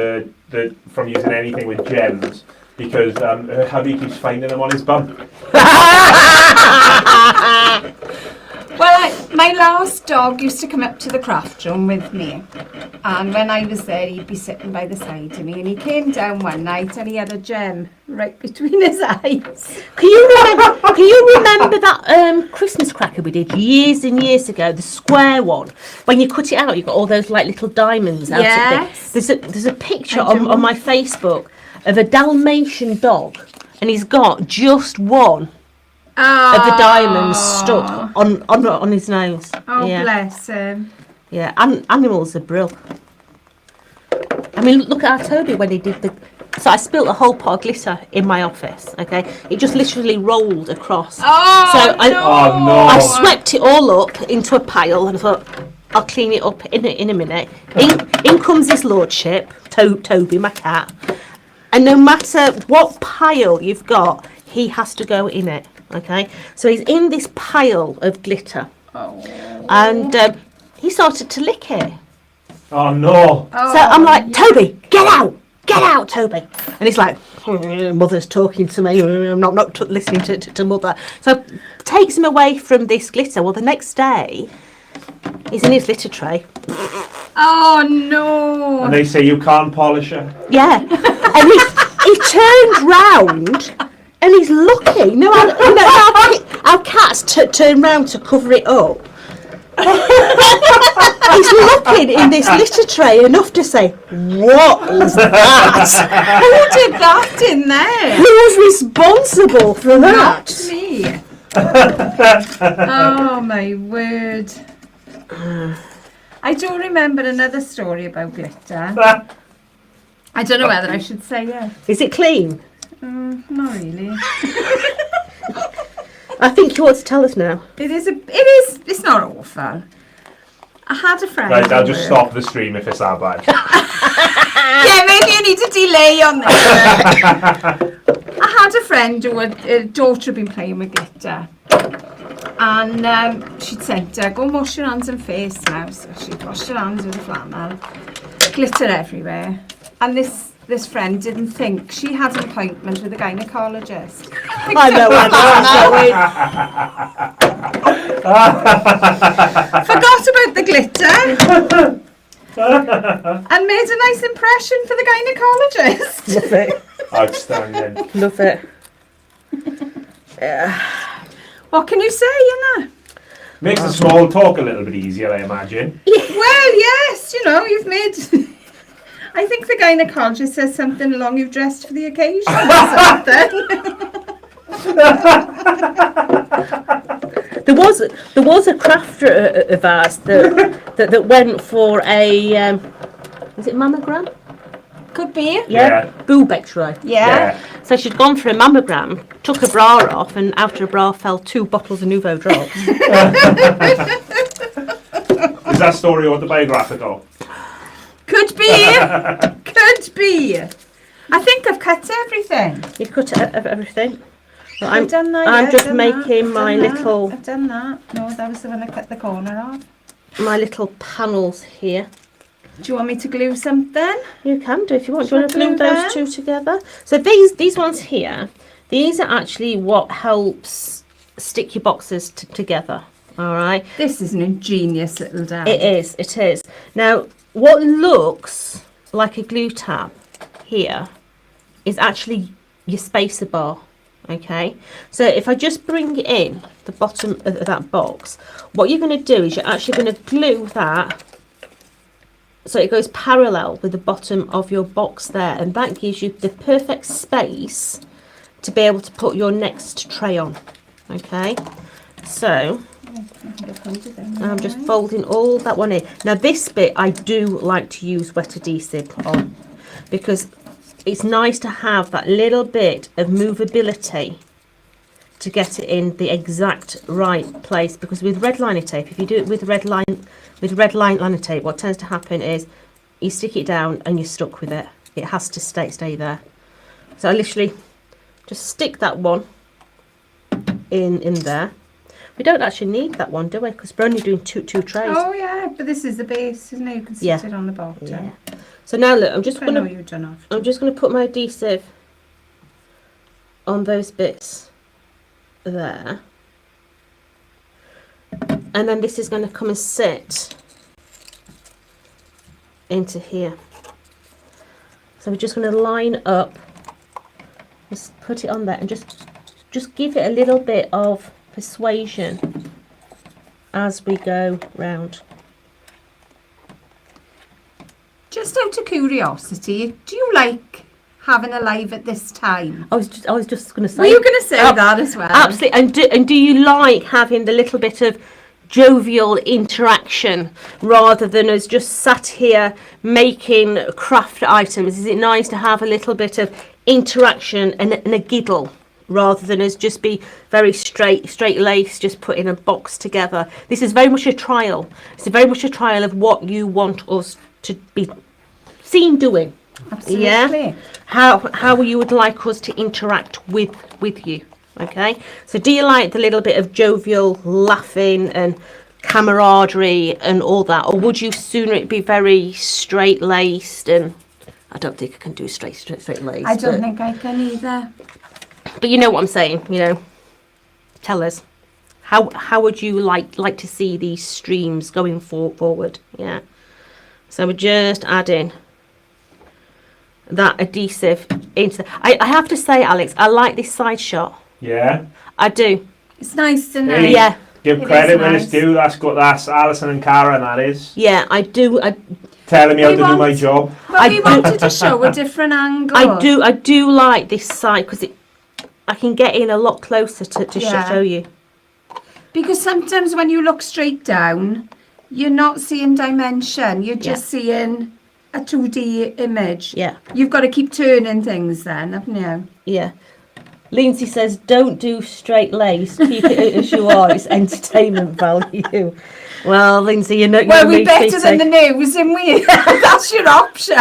from using anything with gems because her hubby keeps finding them on his bum. Well, my last dog used to come up to the craft room with me, and when I was there, he'd be sitting by the side of me, and he came down one night and he had a gem right between his eyes. Can you remember that Christmas cracker we did years and years ago, the square one? When you cut it out, you got all those like little diamonds out Yes. of it. There's a picture I do. on my Facebook of a Dalmatian dog, and he's got just one of the diamonds stuck on his nose. Oh, yeah. bless him. Yeah, animals are brill. I mean, look at our Toby when he did the. So I spilt a whole pot of glitter in my office. Okay, it just literally rolled across. Oh, So I- no. Oh, no. I swept it all up into a pile and I thought I'll clean it up in a minute. In comes his lordship, Toby, my cat, and no matter what pile you've got, he has to go in it. Okay, so he's in this pile of glitter, and he started to lick it. Oh no! So I'm like, Toby, get out, Toby. And he's like, mother's talking to me, I'm not listening to mother. So takes him away from this glitter. Well, the next day, he's in his litter tray. Oh, no. And they say you can't polish her. Yeah. And he turned round and he's looking. No, our cats turn round to cover it up. He's looking in this litter tray enough to say, what is that? Who did that in there? Who was responsible for that? Not me. Oh, my word. I do remember another story about glitter. I don't know whether I should say it. Is it clean? Not really. I think you ought to tell us now. It's not awful. I had a friend. Right, I'll who just worked- stop the stream if it's that bad. Yeah, maybe you need a delay on this. I had a friend who her daughter had been playing with glitter. And she'd said, go and wash your hands and face now. So she'd washed her hands with a flannel. Glitter everywhere. And this friend didn't think she had an appointment with a gynecologist. I know where this is going. Forgot about the glitter. And made a nice impression for the gynecologist. Love it. Outstanding. Love it. What can you say, you know? Makes the small talk a little bit easier, I imagine. Well, yes, you've made... I think the gynecologist says something along, you've dressed for the occasion or something. There was a crafter of ours that went for a is it mammogram? Could be. Yeah. Boob X-ray. Yeah. So she'd gone for a mammogram, took her bra off, and out of her bra fell 2 bottles of Nouveau drops. Is that story autobiographical? Could be. Could be. I think I've cut everything. You cut everything. Well, I've done that. I'm yeah, just I've done making that, my I've done little that, I've done that. No, that was the one I cut the corner off. panels here. Do you want me to glue something? You can do if you want. Do Shall you want to I glue glue those them? 2 together? So these ones here, these are actually what helps stick your boxes together. All right. This is an ingenious little dab. It is. Now, what looks like a glue tab here is actually your spacer bar. Okay, so if I just bring in the bottom of that box, what you're going to do is you're actually going to glue that so it goes parallel with the bottom of your box there, and that gives you the perfect space to be able to put your next tray on. Okay, so I'm just folding all that one in. Now this bit I do like to use wet adhesive on because it's nice to have that little bit of movability to get it in the exact right place, because with red liner tape, if you do it with red line liner tape, what tends to happen is you stick it down and you're stuck with it. It has to stay there. So I literally just stick that one in there. We don't actually need that one, do we? Because we're only doing two trays. Oh yeah, but this is the base, isn't it? You can sit Yeah. it on the bottom. Yeah. So now look, I'm just I know gonna you don't have to. I'm just gonna put my adhesive on those bits there. And then this is going to come and sit into here. So we're just going to line up, just put it on there and just give it a little bit of persuasion as we go round. Just out of curiosity, do you like having a live at this time? I was just going to say. Were you going to say Ab- that as well? Absolutely. And do you like having the little bit of jovial interaction rather than us just sat here making craft items? Is it nice to have a little bit of interaction and a giggle rather than us just be very straight laced, just putting a box together? This is very much a trial. It's very much a trial of what you want us to be seen doing. Absolutely. Yeah. How you would like us to interact with you. Okay, so do you like the little bit of jovial laughing and camaraderie and all that, or would you sooner it be very straight laced? And I don't think I can do straight laced. I don't think I can either. But you know what I'm saying. You know, tell us how would you like to see these streams going forward? Yeah. So we're just adding that adhesive into. I have to say, Alex, I like this side shot. Yeah. I do. It's nice, isn't Hey. it? Yeah. Give It credit is when nice. it's due. That's Alison and Karen. That is Yeah, I do. telling me how We to do my want- job. But we wanted to show a different angle. I do like this side because I can get in a lot closer to Yeah. show you. Because sometimes when you look straight down, you're not seeing dimension. You're just seeing a 2D image. Yeah, You've got to keep turning things then, haven't you? yeah. Lindsay says, don't do straight lace. Keep it as you are. It's entertainment value. Well, Lindsay, you know. Well, we're better than the news, aren't we? That's your option.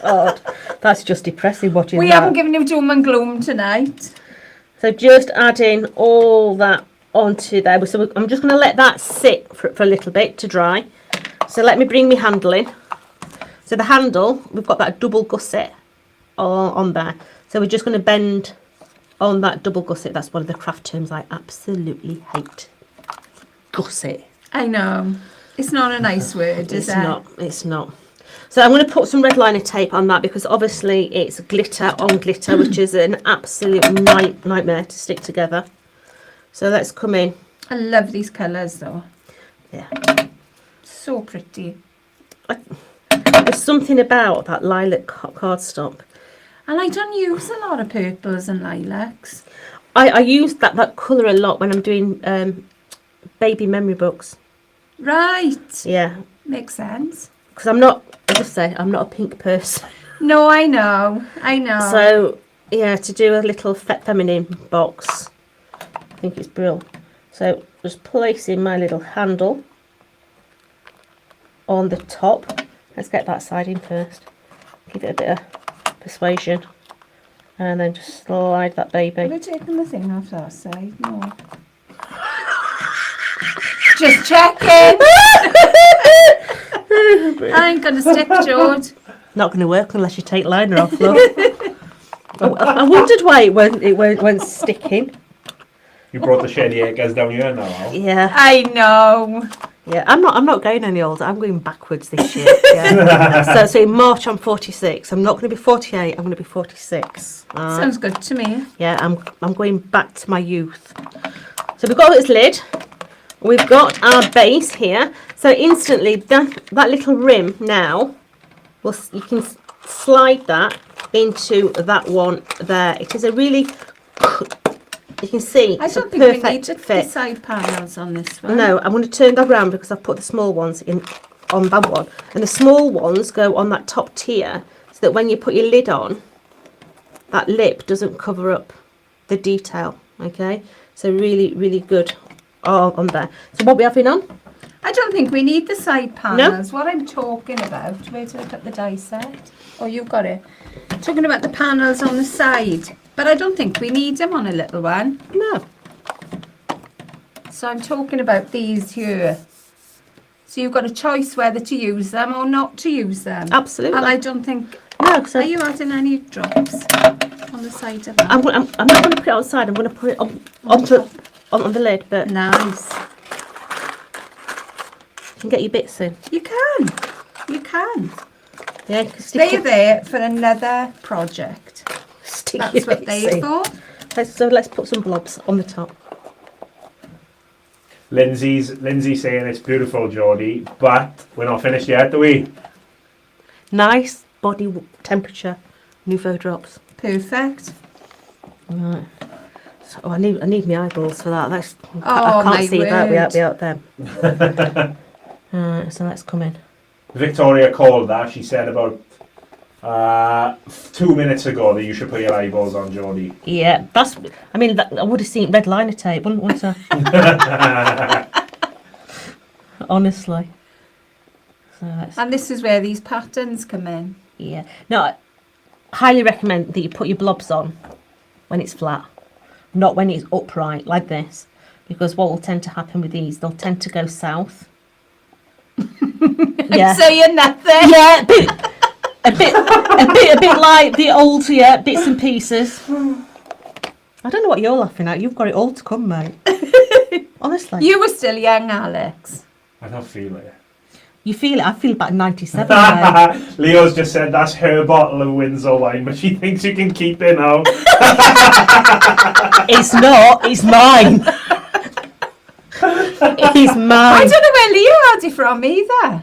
God, that's just depressing watching We that. haven't given you doom and gloom tonight. So just adding all that onto there. So I'm just going to let that sit for a little bit to dry. So let me bring my handle in. So the handle, we've got that double gusset on there. So we're just going to bend on that double gusset. That's one of the craft terms I absolutely hate. Gusset. I know. It's not a nice word, is it? It's not. So I'm going to put some red liner tape on that because obviously it's glitter on glitter, which is an absolute nightmare to stick together. So let's come in. I love these colours though. Yeah. So pretty. There's something about that lilac cardstock. And I don't use a lot of purples and lilacs. I use that colour a lot when I'm doing baby memory books. Right. Yeah, Makes sense. because I'm not a pink person. No, I know. I know. So yeah, to do a little feminine box, I think it's brilliant. So just placing my little handle on the top. Let's get that side in first. Give it a bit of persuasion, and then just slide that baby. Have I taken the thing off that side? No. Just checking. I ain't gonna stick, George. Not going to work unless you take liner off, love. I wondered why it went sticking. You brought the Shelly Acres down here now. Al. Yeah, I know. yeah. I'm not going any older. I'm going backwards this year. Yeah. so in March I'm 46. I'm not going to be 48. I'm going to be 46. All right. Sounds good to me. Yeah, I'm going back to my youth. So we've got this lid. We've got our base here. So instantly that little rim now, you can slide that into that one there. It is a really, you can see, I it's a don't think we need perfect the fit. side panels on this one. No, I'm going to turn that around because I've put the small ones in on that one. And the small ones go on that top tier so that when you put your lid on, that lip doesn't cover up the detail. Okay, so really, really good on there. So what we having on? I don't think we need the side panels. What I'm talking about, where did I put the die set? Oh, you've got it. Talking about the panels on the side, but I don't think we need them on a little one. No. So I'm talking about these here. So you've got a choice whether to use them or not to use them. Absolutely. And I don't think. No, because Are you adding any drops on the side of that? I'm not going to put it outside. I'm going to put it on the lid, but Nice. you can get your bits in. You can. You can. Yeah, you can stick They're your- there for another project. stick That's your what bits they're in. for. So let's put some blobs on the top. Lindsay's saying it's beautiful, Geordie, but we're not finished yet, are we? Nice body temperature Nouveau drops. Perfect. Right. So I need my eyeballs for that. That's Oh, I my can't see that word. without them. Alright, so let's come in. Victoria called that. She said about 2 minutes ago that you should put your eyeballs on, Geordie. Yeah, that's. I mean, I would have seen red liner tape, wouldn't I? Honestly. So let's. And this is where these patterns come in. Yeah. No, I highly recommend that you put your blobs on when it's flat, not when it's upright like this, because what will tend to happen with these, they'll tend to go south. Yeah. Saying nothing. Yeah, a bit like the old bits and pieces. I don't know what you're laughing at. You've got it all to come, mate. Honestly, You were still young, Alex. I don't feel it. you feel it. I feel about 97. Mate. Leo's just said that's her bottle of Windsor wine, but she thinks you can keep it now. It's not. It's mine. It's I mine. don't know where Leah had it from either.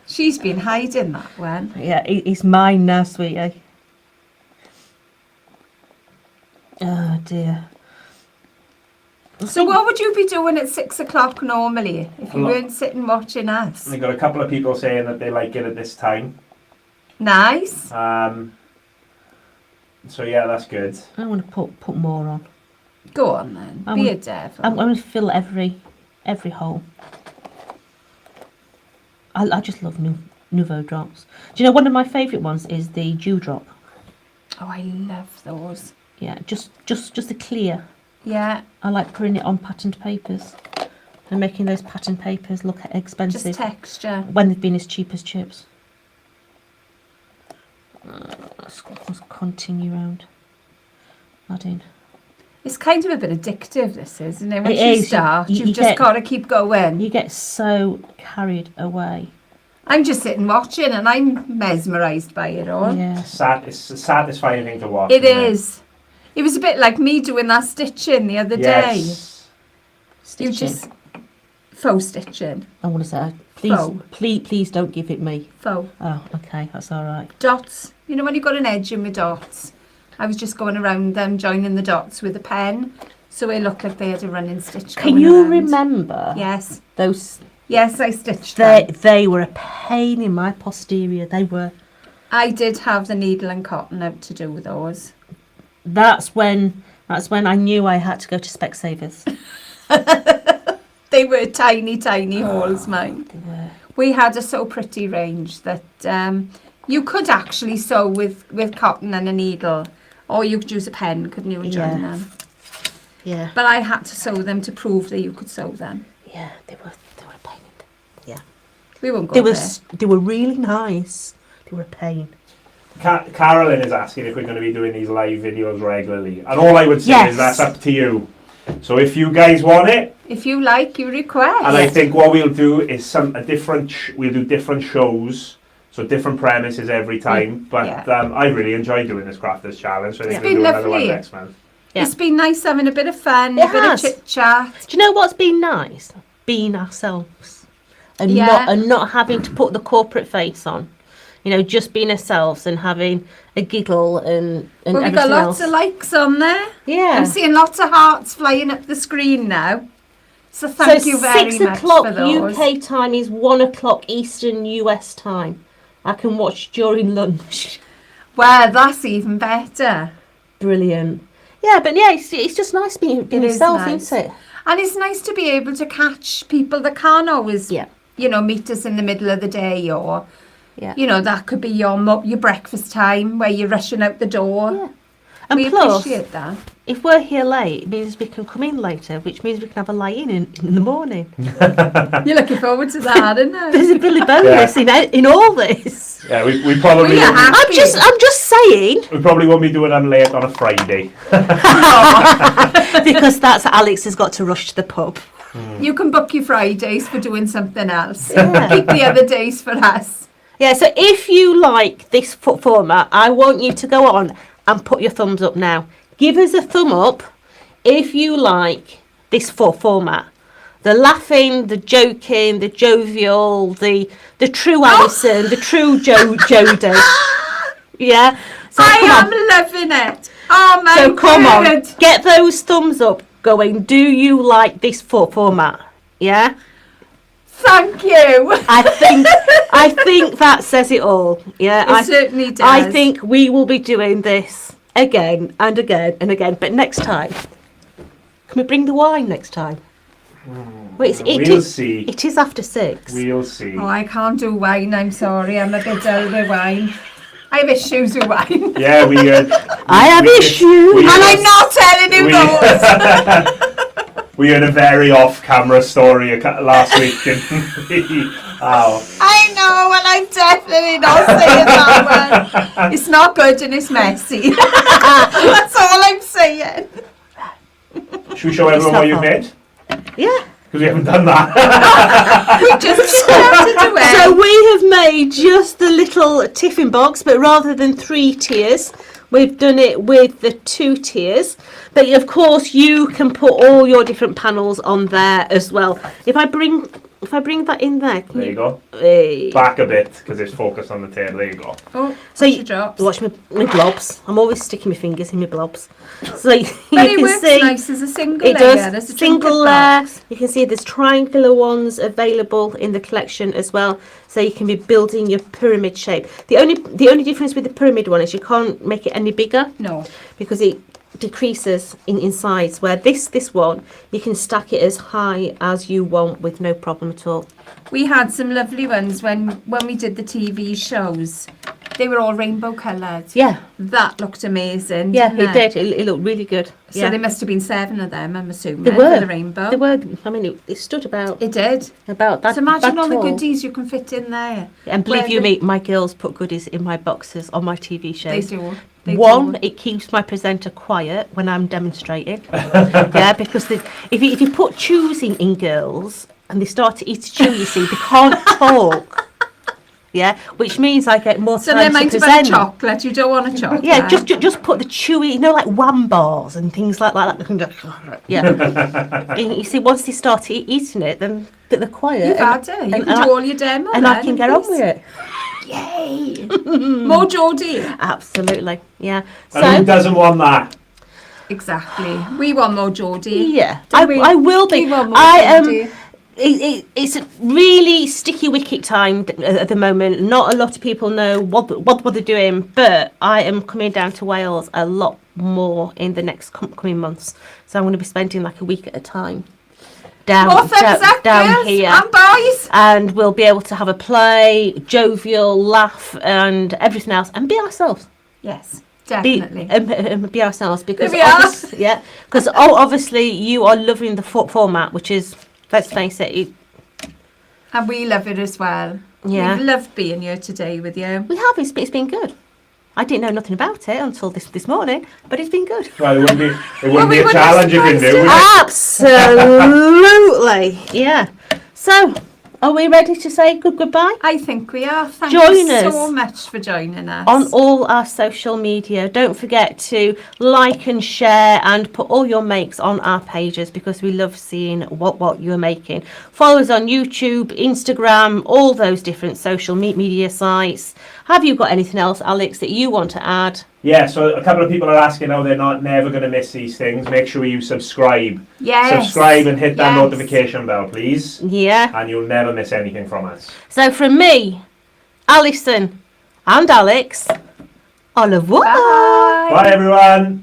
She's been hiding that one. Yeah, it's mine now, sweetie. Oh dear. So what would you be doing at 6 o'clock normally if you Hello. weren't sitting watching us? We got a couple of people saying that they like it at this time. Nice. So yeah, that's good. I want to put more on. Go on then. I Be a want- devil. I'm going to fill every hole. I just love Nouveau drops. Do you know one of my favourite ones is the Dewdrop? Oh, I love those. Yeah, just the clear. Yeah, I like putting it on patterned papers and making those patterned papers look just expensive texture. when they've been as cheap as chips. Let's continue round. Adding. It's kind of a bit addictive, this is, isn't it? Once It you is. start, You you've just get- got to keep going. You get so carried away. I'm just sitting watching and I'm mesmerised by it all. Yeah. It's a satisfying thing to watch. It isn't is. It was a bit like me doing that stitching the other Yes. day. You Stitching. just faux stitching. I want to say, please, Faux. please don't give it me. Faux. Oh, okay, that's all right. Dots. You know when you've got an edge in with dots? I was just going around them, joining the dots with a pen. So it looked like they had a running stitch Can going you around. remember Yes. those? Yes, I stitched them. They were a pain in my posterior. They were. I did have the needle and cotton out to do with those. That's when I knew I had to go to Specsavers. They were tiny, tiny holes, mine. They were. We had a So Pretty range that you could actually sew with cotton and a needle, or you could use a pen, couldn't you, and join Yeah. them? Yeah, But I had to sew them to prove that you could sew them. yeah, they were a pain. We won't go They there. they were really nice. They were a pain. Carolyn is asking if we're going to be doing these live videos regularly, and all I would say Yes. is that's up to you. So if you guys want it, If you like, you request. and I think what we'll do is we'll do different shows, so different premises every time. But Yeah. I really enjoy doing this crafters challenge, so I think It's we'll do been another one lovely. next month. Yeah. It's been nice having a bit of fun, It a bit has. of chit chat. Do you know what's been nice? Being ourselves, and Yeah. not having to put the corporate face on. You know, just being ourselves and having a giggle and Well, we've everything got lots else. of likes on there. Yeah. I'm seeing lots of hearts flying up the screen now. So thank you very 6 much o'clock for those. UK time is 1 o'clock Eastern US time. I can watch during lunch. Well, that's even better. Brilliant. Yeah, but yeah, it's just nice being It is yourself, nice. isn't it? And it's nice to be able to catch people that can't always, Yeah. meet us in the middle of the day or, Yeah. You know, that could be your breakfast time where you're rushing out the door. Yeah. And We plus, appreciate that. if we're here late, it means we can come in later, which means we can have a lie in the morning. You're looking forward to that, isn't There's it? a Billy bonus in all this. Yeah, we probably We are happy. I'm just saying, we probably won't be doing them late on a Friday. because that's Alex has got to rush to the pub. You can book your Fridays for doing something else. Yeah. Keep the other days for us. Yeah, so if you like this format, I want you to go on and put your thumbs up now. Give us a thumb up if you like this format. The laughing, the joking, the jovial, the true Alison, the true Jodie. Yeah? So I come am on. loving it. Oh my So come on, word. get those thumbs up going. Do you like this format? Yeah? Thank you. I think that says it all. Yeah, It certainly does. I think we will be doing this again and again and again. But next time, can we bring the wine next time? Wait, We'll see. It is after 6. We'll see. Oh, I can't do wine. I'm sorry. I'm a bit dull with wine. I have issues with wine. Yeah, I have issues. And I'm not telling you those. We had a very off-camera story last week, didn't we? Oh. I know, and I'm definitely not saying that one. It's not good and it's messy. That's all I'm saying. Should we show everyone what you've made? Yeah. Because we haven't done that. We just have to do it. So we have made just the little tiffin box, but rather than 3 tiers, we've done it with the 2 tiers. But of course, you can put all your different panels on there as well. If I bring that in there, can There you go. Hey. Back a bit because it's focused on the tail. There you go. Oh, So you you drops. watch my blobs. I'm always sticking my fingers in my blobs. So you But it can works see nice as a single it layer. does There's a single trinket layer. box. You can see there's triangular ones available in the collection as well. So you can be building your pyramid shape. The only difference with the pyramid one is you can't make it any bigger No. because it decreases in size. Where this one you can stack it as high as you want with no problem at all. We had some lovely ones when we did the TV shows. They were all rainbow coloured. Yeah, That looked amazing. yeah, didn't it did. It looked really good. So Yeah. there must have been 7 of them, I'm assuming, There for were. the rainbow. They were. I mean, it stood about It did. that. So imagine that all the tall. goodies you can fit in there. And believe Where you they- me, my girls put goodies in my boxes on my TV They shows. do. They One, do. it keeps my presenter quiet when I'm demonstrating. Yeah, because if you put chews in girls and they start to eat a chew, you see, they can't talk. Yeah, which means I get more So time they to might have present. a chocolate. You don't want a chocolate. Yeah, just put the chewy, like wham bars and things like that. They can just, yeah. And you see, once they start eating it, then they're quiet. You've and- had it. You and can I- do all your demo. and I then, can get on please. with it. Yay! More Geordie. Absolutely, yeah. And who So, doesn't want that? Exactly. We want more Geordie. yeah, Do we? I will be. We want more I am. Geordie. It's a really sticky wicket time at the moment. Not a lot of people know what they're doing, but I am coming down to Wales a lot more in the next coming months. So I'm going to be spending like a week at a time down More thumbs up, down girls here. and boys. And we'll be able to have a play, jovial, laugh, and everything else, and be ourselves. Yes, Be, definitely. be ourselves because There we are. obviously you are loving the format, which is, let's face it, And we love it as well. Yeah. We've loved being here today with you. we have. It's been good. I didn't know nothing about it until this morning, but it's been good. Well, it wouldn't be we a wouldn't challenge if you surprise knew. you. would it? Absolutely, yeah. So, are we ready to say goodbye? I think we are. Thank Join you us so much for joining us. On all our social media. Don't forget to like and share and put all your makes on our pages because we love seeing what you're making. Follow us on YouTube, Instagram, all those different social media sites. Have you got anything else, Alex, that you want to add? Yeah, so a couple of people are asking how they're never going to miss these things. Make sure you subscribe. Yes. Subscribe and hit that Yes. notification bell, please. Yeah. And you'll never miss anything from us. So from me, Alison and Alex, au revoir. Bye. Bye, everyone.